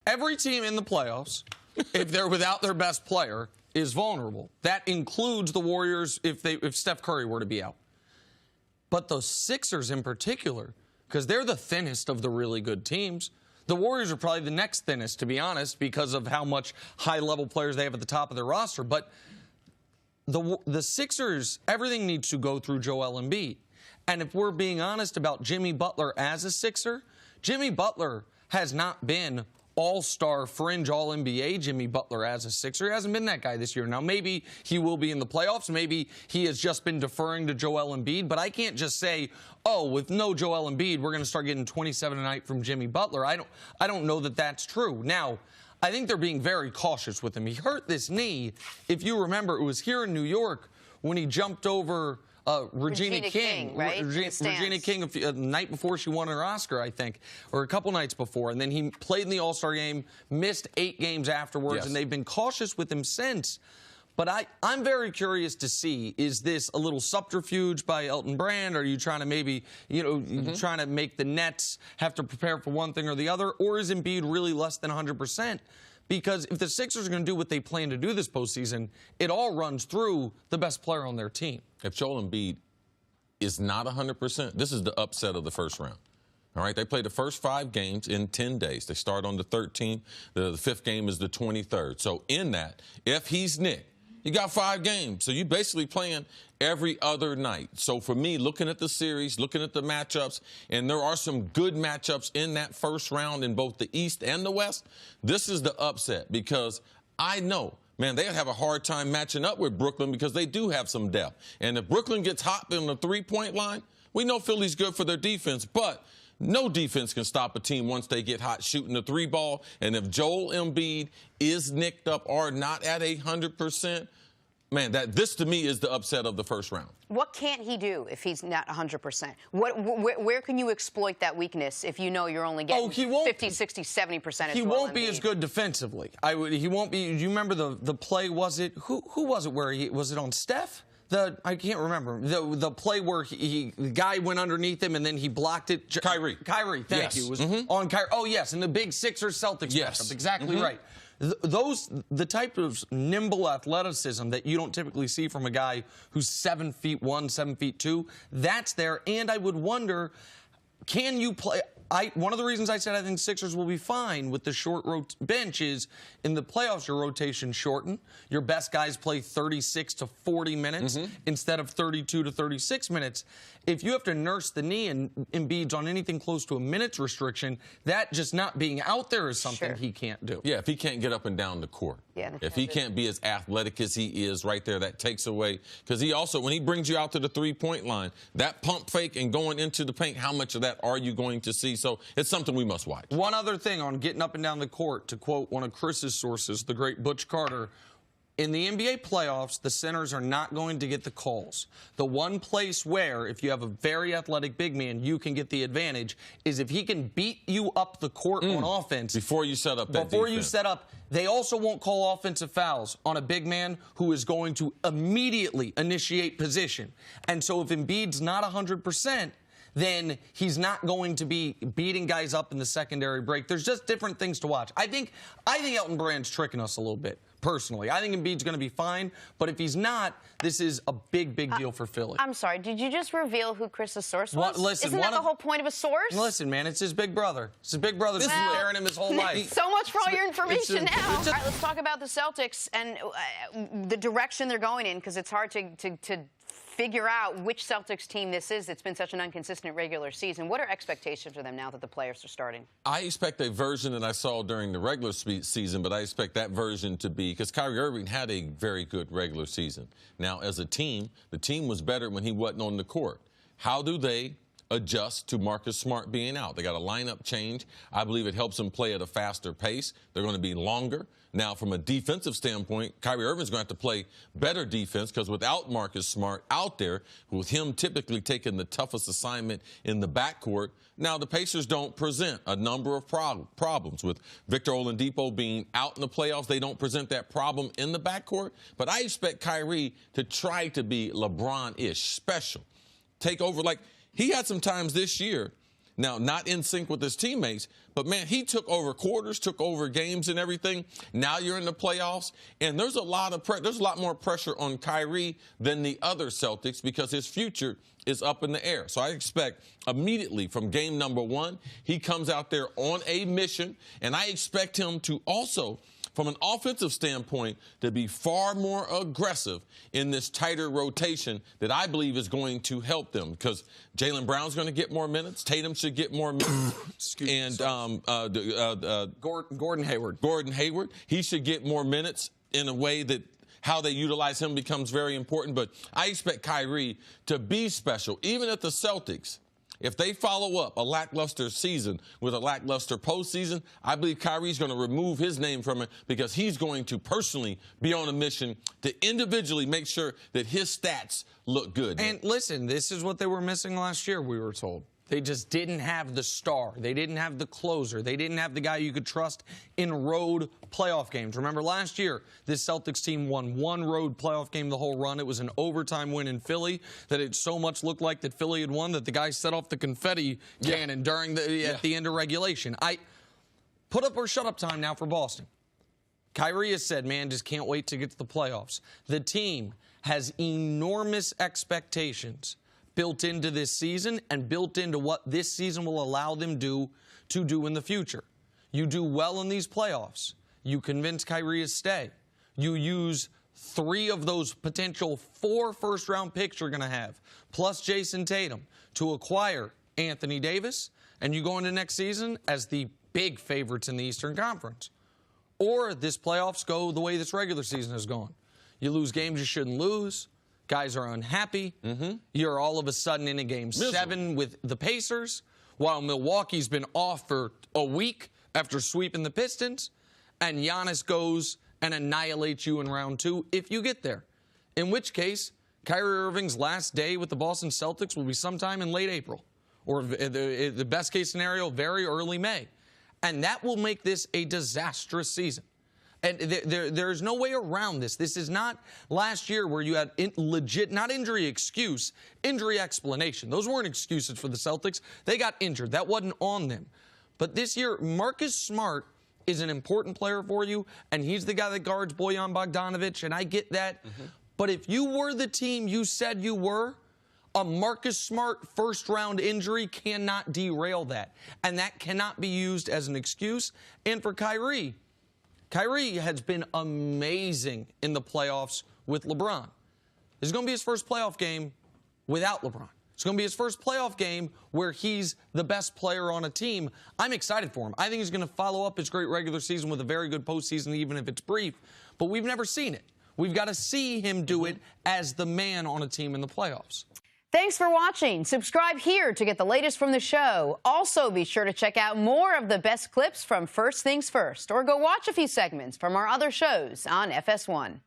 every team in the playoffs, if they're without their best player, is vulnerable. That includes the Warriors if Steph Curry were to be out. But those Sixers in particular, because they're the thinnest of the really good teams. The Warriors are probably the next thinnest, to be honest, because of how much high-level players they have at the top of their roster. But the Sixers, everything needs to go through Joel Embiid. And if we're being honest about Jimmy Butler as a Sixer, Jimmy Butler has not been all-star, fringe, all-NBA Jimmy Butler as a Sixer. He hasn't been that guy this year. Now, maybe he will be in the playoffs. Maybe he has just been deferring to Joel Embiid. But I can't just say, oh, with no Joel Embiid, we're going to start getting 27 a night from Jimmy Butler. I don't know that that's true. Now, I think they're being very cautious with him. He hurt this knee. If you remember, it was here in New York when he jumped over Regina King, right? Regina King the night before she won her Oscar, I think, or a couple nights before. And then he played in the All-Star game, missed 8 games afterwards, yes. And they've been cautious with him since. But I'm very curious to see, is this a little subterfuge by Elton Brand? Are you trying to maybe, trying to make the Nets have to prepare for one thing or the other? Or is Embiid really less than 100%? Because if the Sixers are going to do what they plan to do this postseason, it all runs through the best player on their team. If Joel Embiid is not 100%, this is the upset of the first round. All right, they play the first 5 games in 10 days. They start on the 13th. The 5th game is the 23rd. So in that, if he's Nick, you got 5 games. So you're basically playing every other night. So for me, looking at the series, looking at the matchups, and there are some good matchups in that first round in both the East and the West, this is the upset because I know, man, they'll have a hard time matching up with Brooklyn because they do have some depth. And if Brooklyn gets hot on the 3-point line, we know Philly's good for their defense, but no defense can stop a team once they get hot shooting the 3 ball. And if Joel Embiid is nicked up or not at 100%, man, this to me is the upset of the first round. What can't he do if he's not 100%? Where can you exploit that weakness if you know you're only getting 50, 60, 70%? He won't be as good defensively. He won't be. Do you remember the play? Was it who was it? Was it on Steph? I can't remember the play where the guy went underneath him and then he blocked it. Kyrie, thank you. It was on Kyrie. Oh yes, and the big Sixers Celtics matchup. Exactly right. The type of nimble athleticism that you don't typically see from a guy who's 7'1", 7'2", that's there. And I would wonder, can you play? One of the reasons I said I think Sixers will be fine with the short bench is in the playoffs your rotation shortened. Your best guys play 36 to 40 minutes instead of 32 to 36 minutes. If you have to nurse the knee and Embiid's on anything close to a minutes restriction, that just not being out there is something he can't do. Yeah, if he can't get up and down the court. Yeah, if he can't be as athletic as he is right there, that takes away. Because he also, when he brings you out to the 3-point line, that pump fake and going into the paint, how much of that are you going to see? So it's something we must watch. One other thing on getting up and down the court, to quote one of Chris's sources, the great Butch Carter, in the NBA playoffs, the centers are not going to get the calls. The one place where, if you have a very athletic big man, you can get the advantage is if he can beat you up the court on offense. Before you set up that Before defense. you set up, they also won't call offensive fouls on a big man who is going to immediately initiate position. And so if Embiid's not 100%, then he's not going to be beating guys up in the secondary break. There's just different things to watch. I think Elton Brand's tricking us a little bit, personally. I think Embiid's going to be fine, but if he's not, this is a big deal for Philly. I'm sorry, did you just reveal who Chris's source was? Listen, isn't that the whole point of a source? Listen, man, it's his big brother. It's his big brother. This is wearing him his whole life. So much for all your information now. All right, let's talk about the Celtics and the direction they're going in, because it's hard to figure out which Celtics team this is that's been such an inconsistent regular season. What are expectations for them now that the players are starting? I expect a version that I saw during the regular season, but I expect that version to be, because Kyrie Irving had a very good regular season. Now, as a team, the team was better when he wasn't on the court. How do they adjust to Marcus Smart being out? They got a lineup change. I believe it helps them play at a faster pace. They're going to be longer. Now, from a defensive standpoint, Kyrie Irving's going to have to play better defense because without Marcus Smart out there, with him typically taking the toughest assignment in the backcourt, now the Pacers don't present a number of problems. With Victor Oladipo being out in the playoffs, they don't present that problem in the backcourt. But I expect Kyrie to try to be LeBron-ish, special. Take over. Like, he had some times this year Now, not in sync with his teammates, but, man, he took over quarters, took over games and everything. Now you're in the playoffs, and there's a lot more pressure on Kyrie than the other Celtics because his future is up in the air. So I expect immediately from game number 1, he comes out there on a mission, and I expect him to also, from an offensive standpoint, to be far more aggressive in this tighter rotation that I believe is going to help them because Jaylen Brown's going to get more minutes. Tatum should get more minutes. And Gordon Hayward. Gordon Hayward, he should get more minutes in a way that how they utilize him becomes very important. But I expect Kyrie to be special, even at the Celtics. If they follow up a lackluster season with a lackluster postseason, I believe Kyrie's going to remove his name from it because he's going to personally be on a mission to individually make sure that his stats look good. And listen, this is what they were missing last year, we were told. They just didn't have the star. They didn't have the closer. They didn't have the guy you could trust in road playoff games. Remember last year, this Celtics team won one road playoff game the whole run. It was an overtime win in Philly that it so much looked like that Philly had won that the guy set off the confetti cannon during at the end of regulation. I put up or shut up time now for Boston. Kyrie has said, man, just can't wait to get to the playoffs. The team has enormous expectations built into this season and built into what this season will allow them to do in the future. You do well in these playoffs. You convince Kyrie to stay. You use 3 of those potential 4 first-round picks you're going to have, plus Jason Tatum, to acquire Anthony Davis, and you go into next season as the big favorites in the Eastern Conference. Or this playoffs go the way this regular season has gone. You lose games you shouldn't lose. Guys are unhappy. You're all of a sudden in a game 7 with the Pacers, while Milwaukee's been off for a week after sweeping the Pistons, and Giannis goes and annihilates you in round 2 if you get there. In which case, Kyrie Irving's last day with the Boston Celtics will be sometime in late April, or the best case scenario, very early May. And that will make this a disastrous season. And there's no way around this. This is not last year where you had legit, not injury excuse, injury explanation. Those weren't excuses for the Celtics. They got injured. That wasn't on them. But this year, Marcus Smart is an important player for you, and he's the guy that guards Bojan Bogdanovic, and I get that. But if you were the team you said you were, a Marcus Smart first-round injury cannot derail that. And that cannot be used as an excuse. And for Kyrie has been amazing in the playoffs with LeBron. This is going to be his first playoff game without LeBron. It's going to be his first playoff game where he's the best player on a team. I'm excited for him. I think he's going to follow up his great regular season with a very good postseason, even if it's brief. But we've never seen it. We've got to see him do it as the man on a team in the playoffs. Thanks for watching. Subscribe here to get the latest from the show. Also, be sure to check out more of the best clips from First Things First, or go watch a few segments from our other shows on FS1.